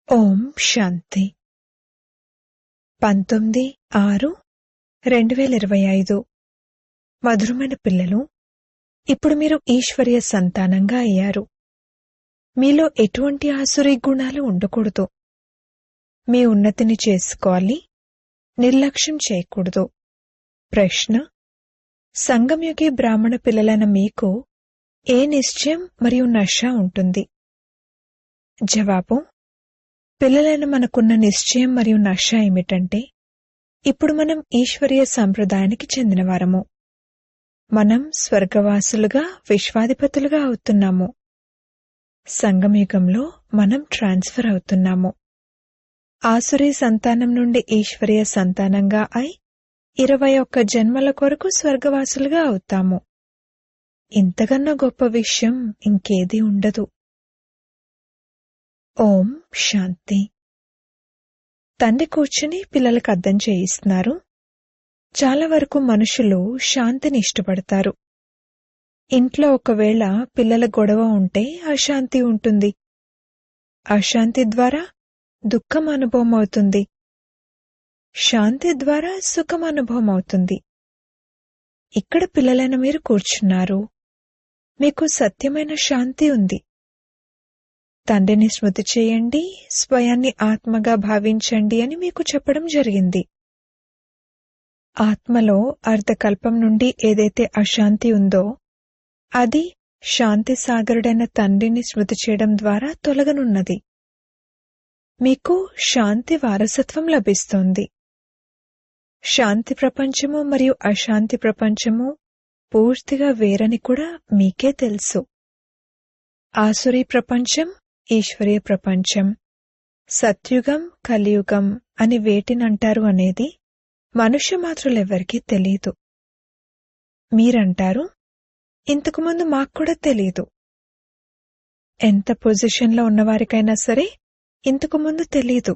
ఓం శాంతి 19/6/2025 మధురమైన పిల్లలు, ఇప్పుడు మీరు ఈశ్వరీయ సంతానంగా అయ్యారు. మీలో ఎటువంటి ఆసురీ గుణాలు ఉండకూడదు. మీ ఉన్నతిని చేసుకోవాలి, నిర్లక్ష్యం చేయకూడదు. ప్రశ్న: సంగంయుగి బ్రాహ్మణ పిల్లలైన మీకు ఏ నిశ్చయం మరియు నశ ఉంటుంది? జవాబు: పిల్లలైన మనకున్న నిశ్చయం మరియు నశ ఏమిటంటే, ఇప్పుడు మనం ఈశ్వరీయ సంప్రదాయానికి చెందినవారము. మనం స్వర్గవాసులుగా, విశ్వాధిపతులుగా అవుతున్నాము. సంగమయుగంలో మనం ట్రాన్స్ఫర్ అవుతున్నాము. ఆసురీ సంతానం నుండి ఈశ్వరీయ సంతానంగా అయి 21 జన్మల కొరకు స్వర్గవాసులుగా అవుతాము. ఇంతకన్నా గొప్ప విషయం ఇంకేదీ ఉండదు. ఓం శాంతి. తండ్రి కూర్చుని పిల్లలకు అర్థం చేయిస్తున్నారు. చాలా వరకు మనుషులు శాంతిని ఇష్టపడతారు. ఇంట్లో ఒకవేళ పిల్లల గొడవ ఉంటే అశాంతి ఉంటుంది. అశాంతి ద్వారా దుఃఖం అనుభవం అవుతుంది. శాంతి ద్వారా సుఖం అనుభవం అవుతుంది. ఇక్కడ పిల్లలైన మీరు కూర్చున్నారు. మీకు సత్యమైన శాంతి ఉంది. తండ్రిని స్మృతి చేయండి, స్వయాన్ని ఆత్మగా భావించండి అని మీకు చెప్పడం జరిగింది. ఆత్మలో అర్ధకల్పం నుండి ఏదైతే అశాంతి ఉందో అది శాంతి సాగరుడైన తండ్రిని స్మృతి చేయడం ద్వారా తొలగనున్నది. మీకు శాంతి వారసత్వం లభిస్తోంది. శాంతి ప్రపంచము మరియు అశాంతి ప్రపంచము పూర్తిగా వేరని కూడా మీకే తెలుసు. ఆసురీ ప్రపంచం, ఈశ్వరీయ ప్రపంచం, సత్యుగం, కలియుగం అని వేటినంటారు అనేది మనుష్య మాత్రులెవ్వరికీ తెలీదు. మీరంటారు, ఇంతకుముందు మాకు కూడా తెలీదు. ఎంత పొజిషన్లో ఉన్నవారికైనా సరే ఇంతకుముందు తెలీదు.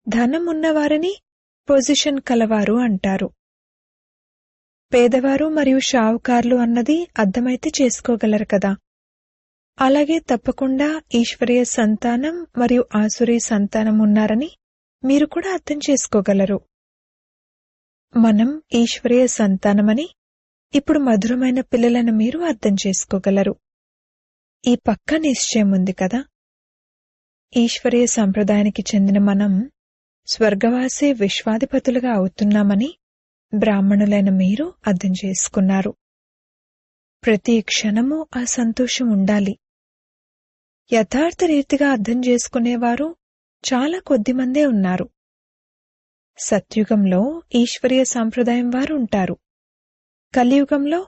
ధనం ఉన్నవారిని పొజిషన్ కలవారు అంటారు. పేదవారు మరియు షావుకార్లు అన్నది అర్థమైతే చేసుకోగలరు కదా. అలాగే తప్పకుండా ఈశ్వరీయ సంతానం మరియు ఆసురీ సంతానం ఉన్నారని మీరు కూడా అర్థం చేసుకోగలరు. మనం ఈశ్వరీయ సంతానమని ఇప్పుడు మధురమైన పిల్లలను మీరు అర్థం చేసుకోగలరు. ఈ పక్క నిశ్చయం ఉంది కదా. ఈశ్వరీయ సంప్రదాయానికి చెందిన మనం స్వర్గవాసి విశ్వాధిపతులుగా అవుతున్నామని బ్రాహ్మణులైన మీరు అర్థం చేసుకున్నారు. ప్రతి క్షణము ఆ సంతోషం ఉండాలి. యథార్థ రీతిగా అర్థం చేసుకునేవారు చాలా కొద్దిమందే ఉన్నారు. సత్యుగంలో ఈశ్వరీయ సంప్రదాయం వారు ఉంటారు. కలియుగంలో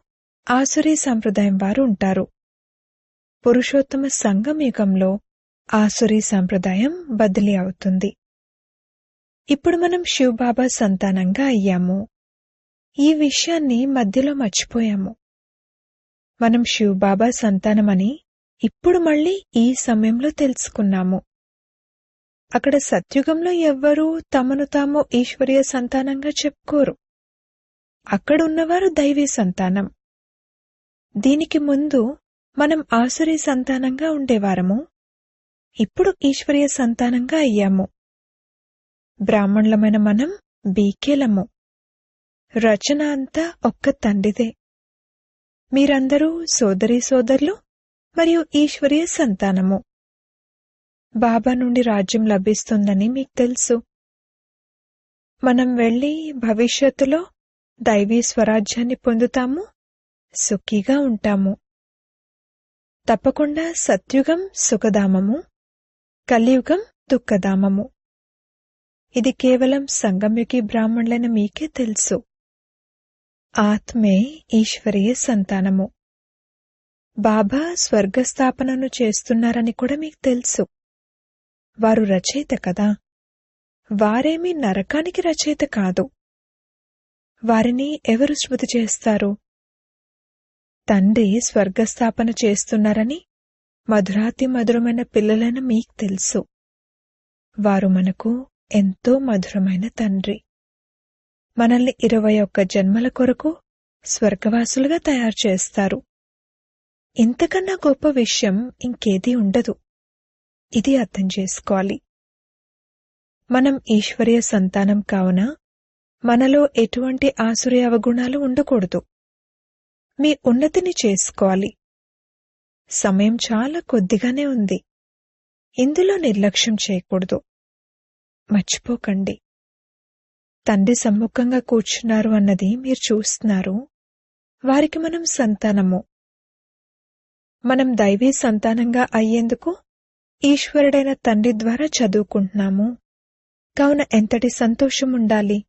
ఆసురీ సంప్రదాయం వారు ఉంటారు. పురుషోత్తమ సంగం యుగంలో ఆసురీ సంప్రదాయం బదిలీ అవుతుంది. ఇప్పుడు మనం శివబాబా సంతానంగా అయ్యాము. ఈ విషయాన్ని మధ్యలో మర్చిపోయాము. మనం శివబాబా సంతానమని ఇప్పుడు మళ్ళీ ఈ సమయంలో తెలుసుకున్నాము. అక్కడ సత్యుగంలో ఎవ్వరూ తమను తాము ఈశ్వరీయ సంతానంగా చెప్పుకోరు. అక్కడున్నవారు దైవీ సంతానం. దీనికి ముందు మనం ఆసురీ సంతానంగా ఉండేవారము. ఇప్పుడు ఈశ్వరీయ సంతానంగా అయ్యాము. బ్రాహ్మణులమైన మనం బీకేలము. రచన అంతా ఒక్క తండ్రిదే. మీరందరూ సోదరీ సోదరులు మరియు ఈశ్వరీయ సంతానము. బాబా నుండి రాజ్యం లభిస్తుందని మీకు తెలుసు. మనం వెళ్లి భవిష్యత్తులో దైవీ స్వరాజ్యాన్ని పొందుతాము, సుఖీగా ఉంటాము. తప్పకుండా సత్యుగం సుఖధామము, కలియుగం దుఃఖధామము. ఇది కేవలం సంగంయుగి బ్రాహ్మణులైన మీకే తెలుసు. ఆత్మే ఈశ్వరీయ సంతానము. బాబా స్వర్గస్థాపనను చేస్తున్నారని కూడా మీకు తెలుసు. వారు రచయిత కదా. వారేమీ నరకానికి రచయిత కాదు. వారిని ఎవరు స్మృతి చేస్తారు? తండ్రి స్వర్గస్థాపన చేస్తున్నారని మధురాతి మధురమైన పిల్లలైన మీకు తెలుసు. వారు మనకు ఎంతో మధురమైన తండ్రి. మనల్ని 21 జన్మల కొరకు స్వర్గవాసులుగా తయారు చేస్తారు. ఇంతకన్నా గొప్ప విషయం ఇంకేదీ ఉండదు. ఇది అర్థం చేసుకోవాలి. మనం ఈశ్వరీయ సంతానం కావున మనలో ఎటువంటి ఆసురీ అవగుణాలు ఉండకూడదు. మీ ఉన్నతిని చేసుకోవాలి. సమయం చాలా కొద్దిగానే ఉంది. ఇందులో నిర్లక్ష్యం చేయకూడదు. మర్చిపోకండి, తండ్రి సమ్ముఖంగా కూర్చున్నారు అన్నది మీరు చూస్తున్నారు. వారికి మనం సంతానము. మనం దైవీ సంతానంగా అయ్యేందుకు ఈశ్వరుడైన తండ్రి ద్వారా చదువుకుంటున్నాము. కావున ఎంతటి సంతోషం ఉండాలి.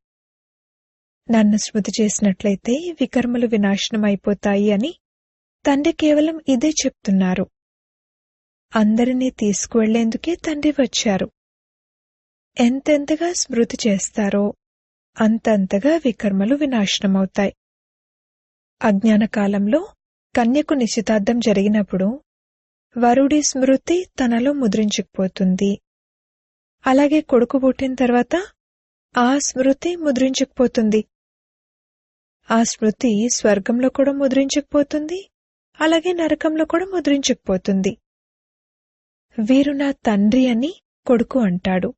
నన్ను స్మృతి చేసినట్లయితే వికర్మలు వినాశనం అయిపోతాయి అని తండ్రి కేవలం ఇదే చెప్తున్నారు. అందరినీ తీసుకువెళ్లేందుకే తండ్రి వచ్చారు. ఎంతెంతగా స్మృతి చేస్తారో అంతంతగా వికర్మలు వినాశనమవుతాయి. అజ్ఞాన కాలంలో కన్యకు నిశ్చితార్థం జరిగినప్పుడు వరుడి స్మృతి తనలో ముద్రించుకుపోతుంది. అలాగే కొడుకు పుట్టిన తర్వాత ఆ స్మృతి ముద్రించుకుపోతుంది. ఆ స్మృతి స్వర్గంలో కూడా ముద్రించుకుపోతుంది, అలాగే నరకంలో కూడా ముద్రించుకుపోతుంది. వీరు నా తండ్రి అని కొడుకు అంటాడు.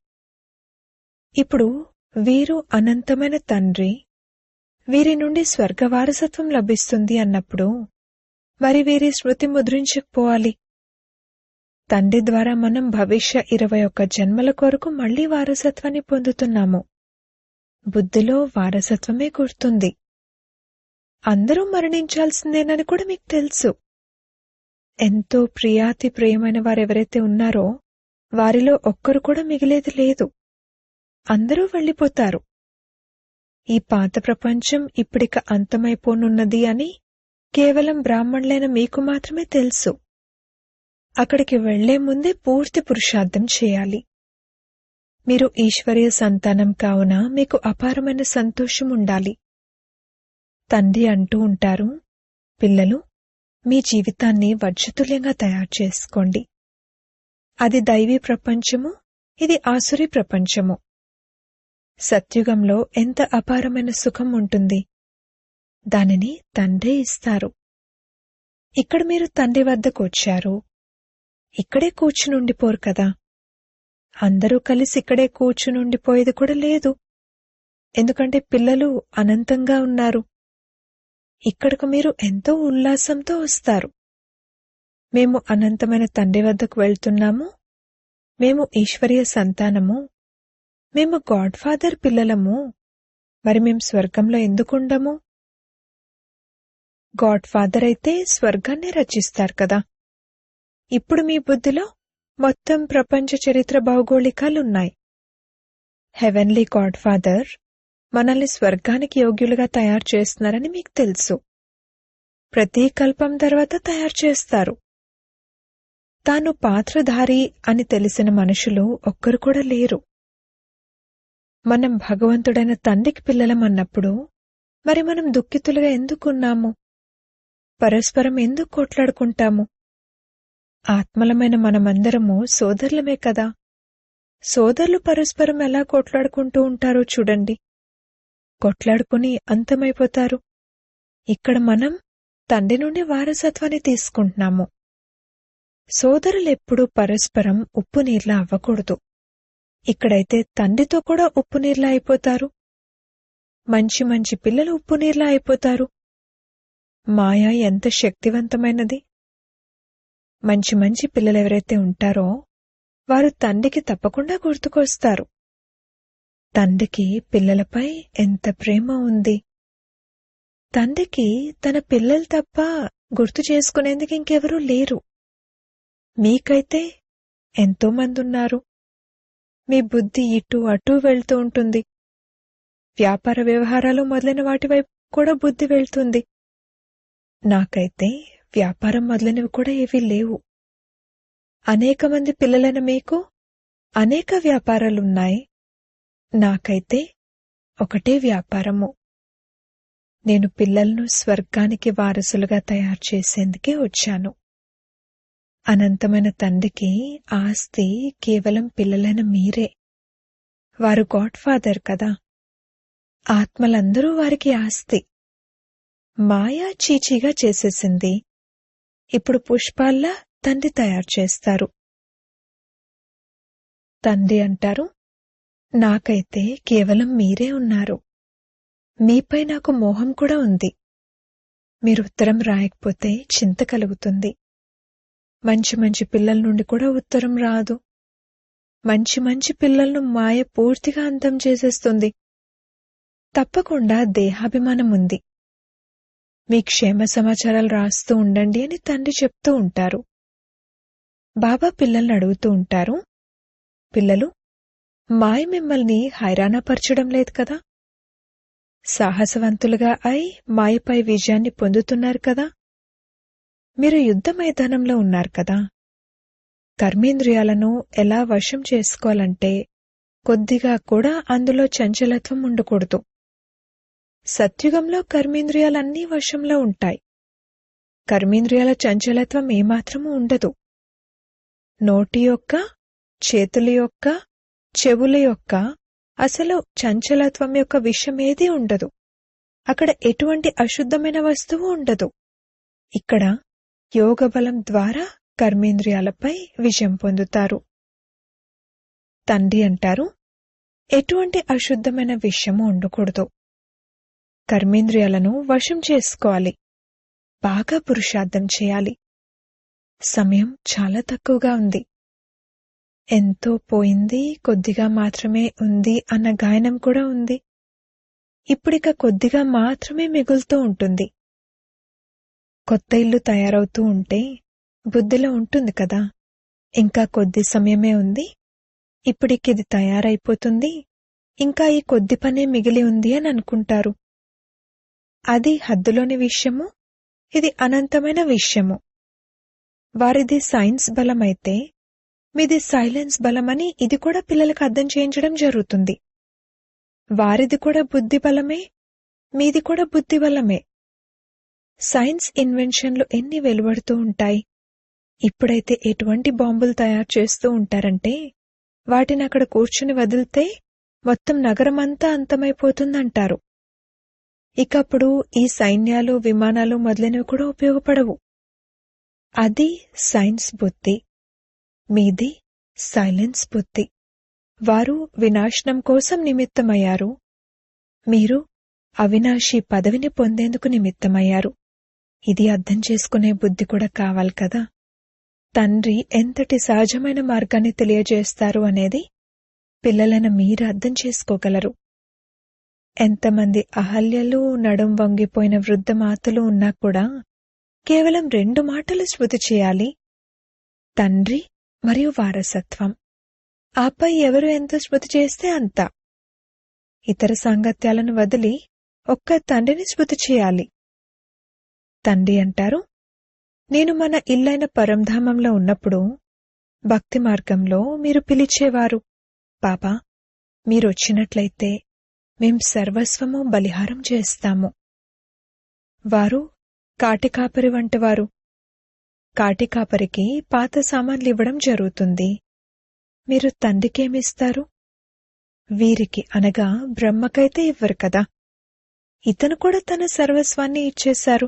ఇప్పుడు వీరు అనంతమైన తండ్రి, వీరి నుండి స్వర్గ వారసత్వం లభిస్తుంది అన్నప్పుడు మరి వీరి స్మృతి ముద్రించుకుపోవాలి. తండ్రి ద్వారా మనం భవిష్య 21 జన్మల కొరకు మళ్లీ వారసత్వాన్ని పొందుతున్నాము. బుద్ధిలో వారసత్వమే గుర్తుంది. అందరూ మరణించాల్సిందేనని కూడా మీకు తెలుసు. ఎంతో ప్రియాతి ప్రియమైన వారెవరైతే ఉన్నారో వారిలో ఒక్కరు కూడా మిగిలేది లేదు. అందరూ వెళ్లిపోతారు. ఈ పాత ప్రపంచం ఇప్పుడిక అంతమైపోనున్నది అని కేవలం బ్రాహ్మణులైన మీకు మాత్రమే తెలుసు. అక్కడికి వెళ్లే ముందే పూర్తి పురుషార్థం చేయాలి. మీరు ఈశ్వరీయ సంతానం కావున మీకు అపారమైన సంతోషం ఉండాలి. తండ్రి అంటూ ఉంటారు, పిల్లలు, మీ జీవితాన్ని వజ్రతుల్యంగా తయారు చేసుకోండి. అది దైవీ ప్రపంచము, ఇది ఆసురీ ప్రపంచము. సత్యుగంలో ఎంత అపారమైన సుఖం ఉంటుంది. దానిని తండ్రే ఇస్తారు. ఇక్కడ మీరు తండ్రి వద్దకు వచ్చారు. ఇక్కడే కూర్చునుండిపోరు కదా. అందరూ కలిసి ఇక్కడే కూర్చునుండిపోయేది కూడా లేదు. ఎందుకంటే పిల్లలు అనంతంగా ఉన్నారు. ఇక్కడకు మీరు ఎంతో ఉల్లాసంతో వస్తారు. మేము అనంతమైన తండ్రి వద్దకు వెళ్తున్నాము. మేము ఈశ్వరీయ సంతానము. మేము గాడ్ ఫాదర్ పిల్లలము. మరి మేం స్వర్గంలో ఎందుకుండము? గాడ్ ఫాదర్ అయితే స్వర్గాన్ని రచిస్తారు కదా. ఇప్పుడు మీ బుద్ధిలో మొత్తం ప్రపంచ చరిత్ర భౌగోళికాలున్నాయి. హెవెన్లీ గాడ్ ఫాదర్ మనల్ని స్వర్గానికి యోగ్యులుగా తయారు చేస్తున్నారని మీకు తెలుసు. ప్రతి కల్పం తర్వాత తయారు చేస్తారు. తాను పాత్రధారి అని తెలిసిన మనుషులు ఒక్కరు కూడా లేరు. మనం భగవంతుడైన తండ్రికి పిల్లలమన్నప్పుడు మరి మనం దుఃఖితులుగా ఎందుకున్నాము? పరస్పరం ఎందుకు కొట్లాడుకుంటాము? ఆత్మలమైన మనమందరము సోదరులమే కదా. సోదరులు పరస్పరం ఎలా కొట్లాడుకుంటూ ఉంటారో చూడండి. కొట్లాడుకుని అంతమైపోతారు. ఇక్కడ మనం తండ్రి నుండి వారసత్వాన్ని తీసుకుంటున్నాము. సోదరులెప్పుడూ పరస్పరం ఉప్పు నీర్లా అవ్వకూడదు. ఇక్కడైతే తండ్రితో కూడా ఉప్పు నీర్లా అయిపోతారు. మంచి మంచి పిల్లలు ఉప్పు నీర్లా అయిపోతారు. మాయ ఎంత శక్తివంతమైనది. మంచి మంచి పిల్లలెవరైతే ఉంటారో వారు తండ్రికి తప్పకుండా గుర్తుకొస్తారు. తండ్రికి పిల్లలపై ఎంత ప్రేమ ఉంది. తండ్రికి తన పిల్లలు తప్ప గుర్తు చేసుకునేందుకు ఇంకెవరూ లేరు. మీకైతే ఎంతో మందున్నారు. మీ బుద్ధి ఇటు అటూ వెళ్తూ ఉంటుంది. వ్యాపార వ్యవహారాలు మొదలైన వాటి వైపు కూడా బుద్ధి వెళ్తుంది. నాకైతే వ్యాపారం మొదలైనవి కూడా ఏవీ లేవు. అనేక మంది పిల్లలైన మీకు అనేక వ్యాపారాలున్నాయి. నాకైతే ఒకటే వ్యాపారము. నేను పిల్లలను స్వర్గానికి వారసులుగా తయారు చేసేందుకే వచ్చాను. అనంతమైన తండ్రికి ఆస్తి కేవలం పిల్లలైన మీరే. వారు గాడ్ ఫాదర్ కదా. ఆత్మలందరూ వారికి ఆస్తి. మాయా చీచీగా చేసేసింది. ఇప్పుడు పుష్పాల్లా తండ్రి తయారు చేస్తారు. తండ్రి అంటారు, నాకైతే కేవలం మీరే ఉన్నారు. మీపై నాకు మోహం కూడా ఉంది. మీరు ఉత్తరం రాయకపోతే చింత కలుగుతుంది. మంచి మంచి పిల్లల నుండి కూడా ఉత్తరం రాదు. మంచి మంచి పిల్లలను మాయ పూర్తిగా అంతం చేసేస్తుంది. తప్పకుండా దేహాభిమానం ఉంది. మీ క్షేమ సమాచారాలు రాస్తూ ఉండండి అని తండ్రి చెప్తూ ఉంటారు. బాబా పిల్లల్ని అడుగుతూ ఉంటారు, పిల్లలు, మాయ మిమ్మల్ని హైరాణపరచడం లేదు కదా? సాహసవంతులుగా అయి మాయపై విజయాన్ని పొందుతున్నారు కదా? మీరు యుద్ధ మైదానంలో ఉన్నారు కదా? కర్మేంద్రియాలను ఎలా వశం చేసుకోవాలంటే కొద్దిగా కూడా అందులో చంచలత్వం ఉండకూడదు. సత్యుగంలో కర్మేంద్రియాలన్నీ వశంలో ఉంటాయి. కర్మేంద్రియాల చంచలత్వం ఏమాత్రమూ ఉండదు. నోటి యొక్క, చేతుల యొక్క, చెవుల యొక్క అసలు చంచలత్వం యొక్క విషయమేదీ ఉండదు. అక్కడ ఎటువంటి అశుద్ధమైన వస్తువు ఉండదు. ఇక్కడ యోగబలం ద్వారా కర్మేంద్రియాలపై విజయం పొందుతారు. తండ్రి అంటారు, ఎటువంటి అశుద్ధమైన విషయము ఉండకూడదు. కర్మేంద్రియాలను వశం చేసుకోవాలి. బాగా పురుషార్థం చేయాలి. సమయం చాలా తక్కువగా ఉంది. ఎంతో పోయింది, కొద్దిగా మాత్రమే ఉంది అన్న గాయనం కూడా ఉంది. ఇప్పుడిక కొద్దిగా మాత్రమే మిగులుతూ ఉంటుంది. కొత్త ఇల్లు తయారవుతూ ఉంటే బుద్ధిలో ఉంటుంది కదా, ఇంకా కొద్ది సమయమే ఉంది, ఇప్పుడికిది తయారైపోతుంది, ఇంకా ఈ కొద్ది పనే మిగిలి ఉంది అని అనుకుంటారు. అది హద్దులోని విషయము, ఇది అనంతమైన విషయము. వారిది సైన్స్ బలమైతే మీది సైలెన్స్ బలమని ఇది కూడా పిల్లలకు అర్థం చేయించడం జరుగుతుంది. వారిది కూడా బుద్ధి బలమే, మీది కూడా బుద్ధి బలమే. సైన్స్ ఇన్వెన్షన్లు ఎన్ని వెలువడుతూ ఉంటాయి. ఇప్పుడైతే ఎటువంటి బాంబులు తయారు చేస్తూ ఉంటారంటే వాటిని అక్కడ కూర్చుని వదిలితే మొత్తం నగరమంతా అంతమైపోతుందంటారు. ఇకప్పుడు ఈ సైన్యాలు, విమానాలు మొదలైనవి కూడా ఉపయోగపడవు. అది సైన్స్ బుద్ధి, మీది సైలెన్స్ బుద్ధి. వారు వినాశనం కోసం నిమిత్తమయ్యారు, మీరు అవినాశి పదవిని పొందేందుకు నిమిత్తమయ్యారు. ఇది అర్థం చేసుకునే బుద్ధి కూడా కావాలి కదా. తండ్రి ఎంతటి సహజమైన మార్గాన్ని తెలియజేస్తారు అనేది పిల్లలైన మీరు అర్థం చేసుకోగలరు. ఎంతమంది అహల్యలు, నడుం వంగిపోయిన వృద్ధ మాతలు ఉన్నా కూడా కేవలం 2 మాటలు స్మృతి చేయాలి, తండ్రి మరియు వారసత్వం. ఆపై ఎవరు ఎంత స్మృతి చేస్తే అంత. ఇతర సాంగత్యాలను వదిలి ఒక్క తండ్రిని స్మృతి చేయాలి. తండ్రి అంటారు, నేను మన ఇల్లైన పరంధామంలో ఉన్నప్పుడు భక్తి మార్గంలో మీరు పిలిచేవారు, బాబా మీరొచ్చినట్లయితే మేం సర్వస్వము బలిహారం చేస్తాము. వారు కాటికాపరి వంటివారు. కాటికాపరికి పాత సామాన్లు ఇవ్వడం జరుగుతుంది. మీరు తండ్రికేమిస్తారు? వీరికి అనగా బ్రహ్మకైతే ఇవ్వరు కదా. ఇతను కూడా తన సర్వస్వాన్ని ఇచ్చేశారు.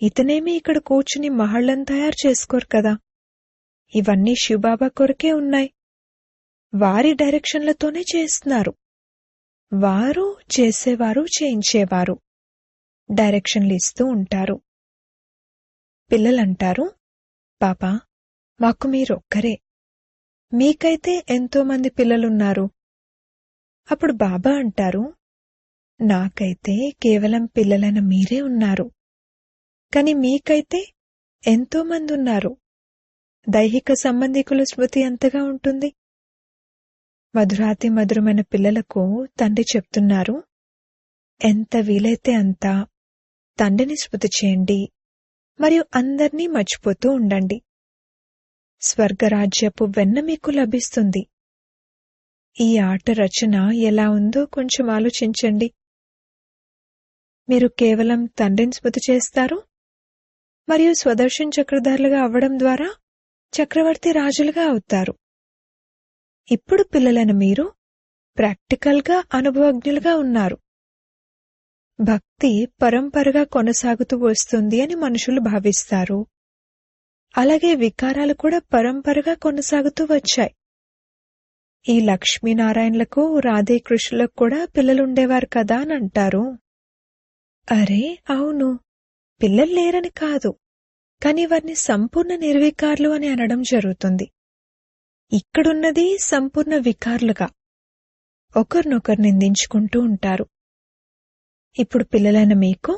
ఇతనేమీ ఇక్కడ కూర్చుని మహళ్లను తయారు చేసుకోరు కదా. ఇవన్నీ శివబాబా కొరకే ఉన్నాయి. వారి డైరెక్షన్లతోనే చేస్తున్నారు. వారు చేసేవారు, చేయించేవారు, డైరెక్షన్లు ఇస్తూ ఉంటారు. పిల్లలంటారు, పాపా మాకు మీరొక్కరే, మీకైతే ఎంతోమంది పిల్లలున్నారు. అప్పుడు బాబా అంటారు, నాకైతే కేవలం పిల్లలైన మీరే ఉన్నారు, కాని మీకైతే ఎంతోమంది ఉన్నారు. దైహిక సంబంధికుల స్మృతి ఎంతగా ఉంటుంది. మధురాతి మధురమైన పిల్లలకు తండ్రి చెప్తున్నారు, ఎంత వీలైతే అంత తండ్రిని స్మృతి చేయండి మరియు అందర్నీ మర్చిపోతూ ఉండండి. స్వర్గరాజ్యపు వెన్న మీకు లభిస్తుంది. ఈ ఆట రచన ఎలా ఉందో కొంచెం ఆలోచించండి. మీరు కేవలం తండ్రిని స్మృతి చేస్తారు మరియు స్వదర్శన్ చక్రధారులుగా అవ్వడం ద్వారా చక్రవర్తి రాజులుగా అవుతారు. ఇప్పుడు పిల్లలైన మీరు ప్రాక్టికల్గా అనుభవజ్ఞులుగా ఉన్నారు. భక్తి పరంపరగా కొనసాగుతూ వస్తుంది అని మనుషులు భావిస్తారు. అలాగే వికారాలు కూడా పరంపరగా కొనసాగుతూ వచ్చాయి. ఈ లక్ష్మీనారాయణలకు రాధేకృష్ణులకు కూడా పిల్లలుండేవారు కదా అని అంటారు. అరే అవును, పిల్లలు లేరని కాదు, కాని వారిని సంపూర్ణ నిర్వికారులు అని అనడం జరుగుతుంది. ఇక్కడున్నది సంపూర్ణ వికారులుగా ఒకరినొకరు నిందించుకుంటూ ఉంటారు. ఇప్పుడు పిల్లలైన మీకు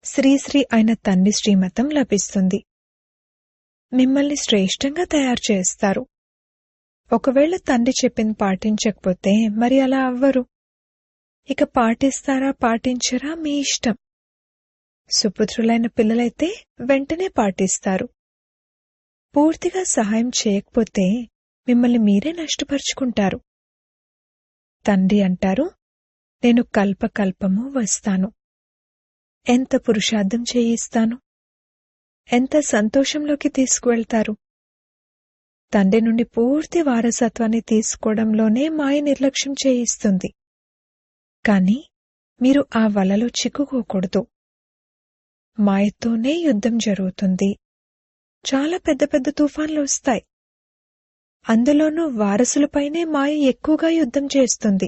శ్రీశ్రీ అయిన తండ్రి శ్రీమతం లభిస్తుంది. మిమ్మల్ని శ్రేష్టంగా తయారు చేస్తారు. ఒకవేళ తండ్రి చెప్పింది పాటించకపోతే మరి అలా అవ్వరు. ఇక పాటిస్తారా పాటించరా మీ ఇష్టం. సుపుత్రులైన పిల్లలైతే వెంటనే పాటిస్తారు. పూర్తిగా సహాయం చేయకపోతే మిమ్మల్ని మీరే నష్టపరుచుకుంటారు. తండ్రి అంటారు, నేను కల్పకల్పము వస్తాను. ఎంత పురుషార్థం చేయిస్తాను, ఎంత సంతోషంలోకి తీసుకువెళ్తారు. తండ్రి నుండి పూర్తి వారసత్వాన్ని తీసుకోవడంలోనే మాయ నిర్లక్ష్యం చేయిస్తుంది. కాని మీరు ఆ వలలో చిక్కుకోకూడదు. మాయతోనే యుద్ధం జరుగుతుంది. చాలా పెద్ద పెద్ద తుఫాన్లు వస్తాయి. అందులోనూ వారసులపైనే మాయ ఎక్కువగా యుద్ధం చేస్తుంది.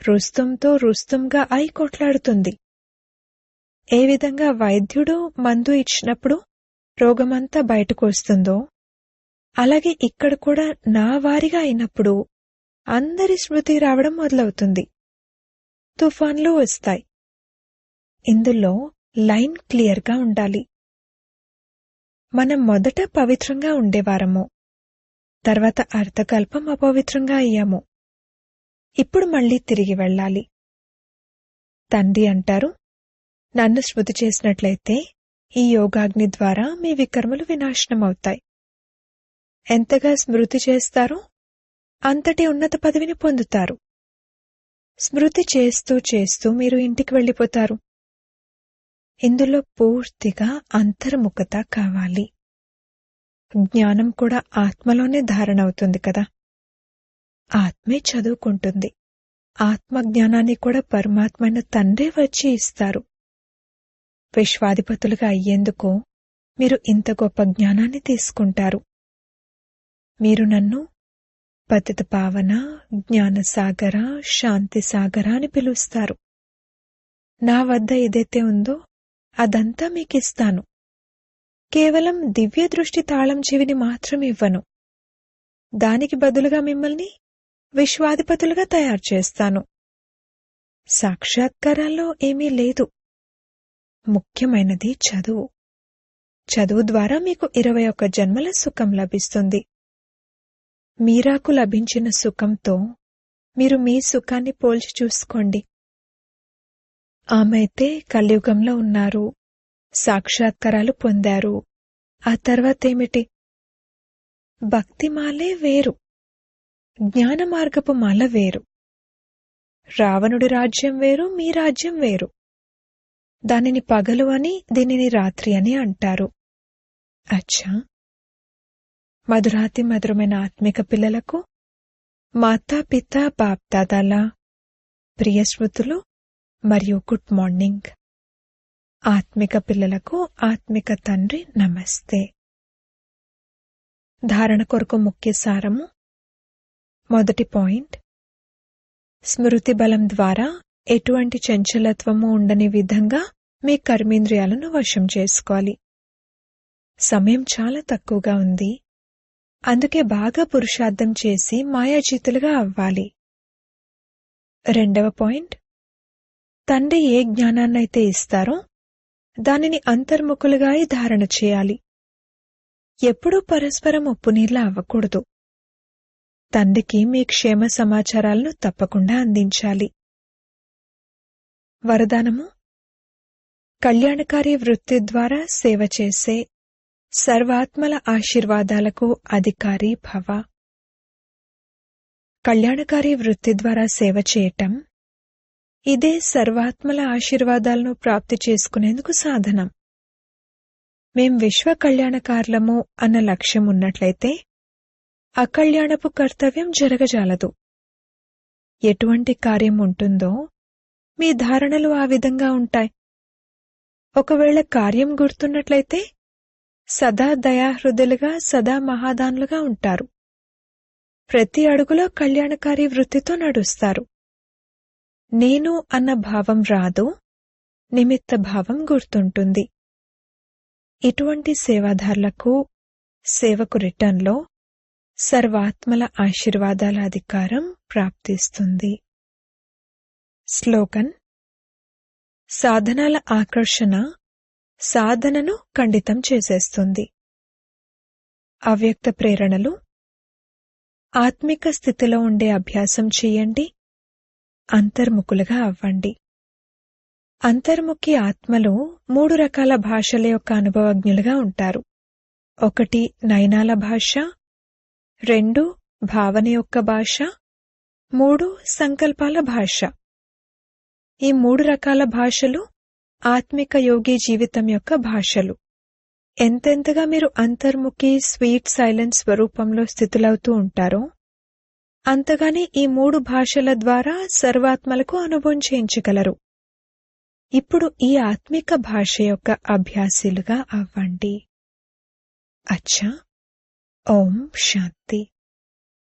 రుస్తుంతో రుస్తుంగా అయి కొట్లాడుతుంది. ఏ విధంగా వైద్యుడు మందు ఇచ్చినప్పుడు రోగమంతా బయటకు వస్తుందో, అలాగే ఇక్కడ కూడా నా వారిగా అయినప్పుడు అందరి స్మృతి రావడం మొదలవుతుంది. తుఫాన్లు వస్తాయి. ఇందులో లైన్ క్లియర్గా ఉండాలి. మనం మొదట పవిత్రంగా ఉండేవారము, తర్వాత అర్థకల్పం అపవిత్రంగా అయ్యాము. ఇప్పుడు మళ్లీ తిరిగి వెళ్ళాలి. తండ్రి అంటారు, నన్ను స్మృతి చేసినట్లయితే ఈ యోగాగ్ని ద్వారా మీ వికర్మలు వినాశనమవుతాయి. ఎంతగా స్మృతి చేస్తారో అంతటి ఉన్నత పదవిని పొందుతారు. స్మృతి చేస్తూ చేస్తూ మీరు ఇంటికి వెళ్ళిపోతారు. ఇందులో పూర్తిగా అంతర్ముఖత కావాలి. జ్ఞానం కూడా ఆత్మలోనే ధారణవుతుంది కదా. ఆత్మే చదువుకుంటుంది. ఆత్మజ్ఞానాన్ని కూడా పరమాత్మైన తండ్రే వచ్చి ఇస్తారు. విశ్వాధిపతులుగా అయ్యేందుకు మీరు ఇంత గొప్ప జ్ఞానాన్ని తీసుకుంటారు. మీరు నన్ను పతిత పావన, జ్ఞానసాగర, శాంతి సాగర అని పిలుస్తారు. నా వద్ద ఏదైతే ఉందో అదంతా మీకిస్తాను. కేవలం దివ్య దృష్టి తాళం చెవిని మాత్రం ఇవ్వను. దానికి బదులుగా మిమ్మల్ని విశ్వాధిపతులుగా తయారు చేస్తాను. సాక్షాత్కారాల్లో ఏమీ లేదు. ముఖ్యమైనది చదువు. చదువు ద్వారా మీకు 21 జన్మల సుఖం లభిస్తుంది. మీరాకు లభించిన సుఖంతో మీరు మీ సుఖాన్ని పోల్చి చూసుకోండి. ఆమె అయితే కలియుగంలో ఉన్నారు, సాక్షాత్కారాలు పొందారు. ఆ తర్వాతేమిటి? భక్తిమాలే వేరు, జ్ఞాన మార్గపు మాల వేరు. రావణుడి రాజ్యం వేరు, మీ రాజ్యం వేరు. దానిని పగలు అని, దీనిని రాత్రి అని అంటారు. అచ్చా, మధురాతి మధురమైన ఆత్మిక పిల్లలకు మాతాపిత బాప్దాదాల ప్రియ స్మృతులు మరియు గుడ్ మార్నింగ్. ఆత్మిక పిల్లలకు ఆత్మిక తండ్రి నమస్తే. ధారణ కొరకు ముఖ్య సారము. మొదటి పాయింట్, స్మృతి బలం ద్వారా ఎటువంటి చంచలత్వము ఉండని విధంగా మీ కర్మేంద్రియాలను వశం చేసుకోవాలి. సమయం చాలా తక్కువగా ఉంది, అందుకే బాగా పురుషార్థం చేసి మాయాజీతులుగా అవ్వాలి. రెండవ పాయింట్, తండ్రి ఏ జ్ఞానాన్నైతే ఇస్తారో దానిని అంతర్ముఖులుగా ధారణ చేయాలి. ఎప్పుడూ పరస్పరం ఉప్పునీర్లా అవ్వకూడదు. తండ్రికి మీ క్షేమ సమాచారాలను తప్పకుండా అందించాలి. వరదానము, కళ్యాణకారి వృత్తి ద్వారా సేవ చేసే సర్వాత్మల ఆశీర్వాదాలకు అధికారి భవ. కళ్యాణకారి వృత్తి ద్వారా సేవ చేయటం, ఇదే సర్వాత్మల ఆశీర్వాదాలను ప్రాప్తి చేసుకునేందుకు సాధనం. మేం విశ్వ కళ్యాణకారులము అన్న లక్ష్యం ఉన్నట్లయితే అకళ్యాణపు కర్తవ్యం జరగజాలదు. ఎటువంటి కార్యం ఉంటుందో మీ ధారణలు ఆ విధంగా ఉంటాయి. ఒకవేళ కార్యం గుర్తున్నట్లయితే సదా దయాహృదయులుగా, సదా మహాదానులుగా ఉంటారు. ప్రతి అడుగులో కళ్యాణకారి వృత్తితో నడుస్తారు. నేను అన్న భావం రాదు, నిమిత్త భావం గుర్తుంటుంది. ఇటువంటి సేవాదారులకు సేవకు రిటర్న్లో సర్వాత్మల ఆశీర్వాదాల అధికారం ప్రాప్తిస్తుంది. స్లోగన్: సాధనాల ఆకర్షణ సాధనను ఖండితం చేసేస్తుంది. అవ్యక్త ప్రేరణలు: ఆత్మిక స్థితిలో ఉండే అభ్యాసం చేయండి, అంతర్ముఖులుగా అవ్వండి. అంతర్ముఖి ఆత్మలు 3 రకాల భాషల యొక్క అనుభవజ్ఞులుగా ఉంటారు. 1 నయనాల భాష, 2 భావన యొక్క భాష, 3 సంకల్పాల భాష. ఈ 3 రకాల భాషలు ఆత్మిక యోగి జీవితం యొక్క భాషలు. ఎంతెంతగా మీరు అంతర్ముఖి స్వీట్ సైలెన్స్ స్వరూపంలో స్థితులవుతూ ఉంటారో అంతగానే ఈ 3 భాషల ద్వారా సర్వాత్మలకు అనుభవం చేయించగలరు. ఇప్పుడు ఈ ఆత్మిక భాష యొక్క అభ్యాసులుగా అవ్వండి. అచ్చా, ఓం శాంతి.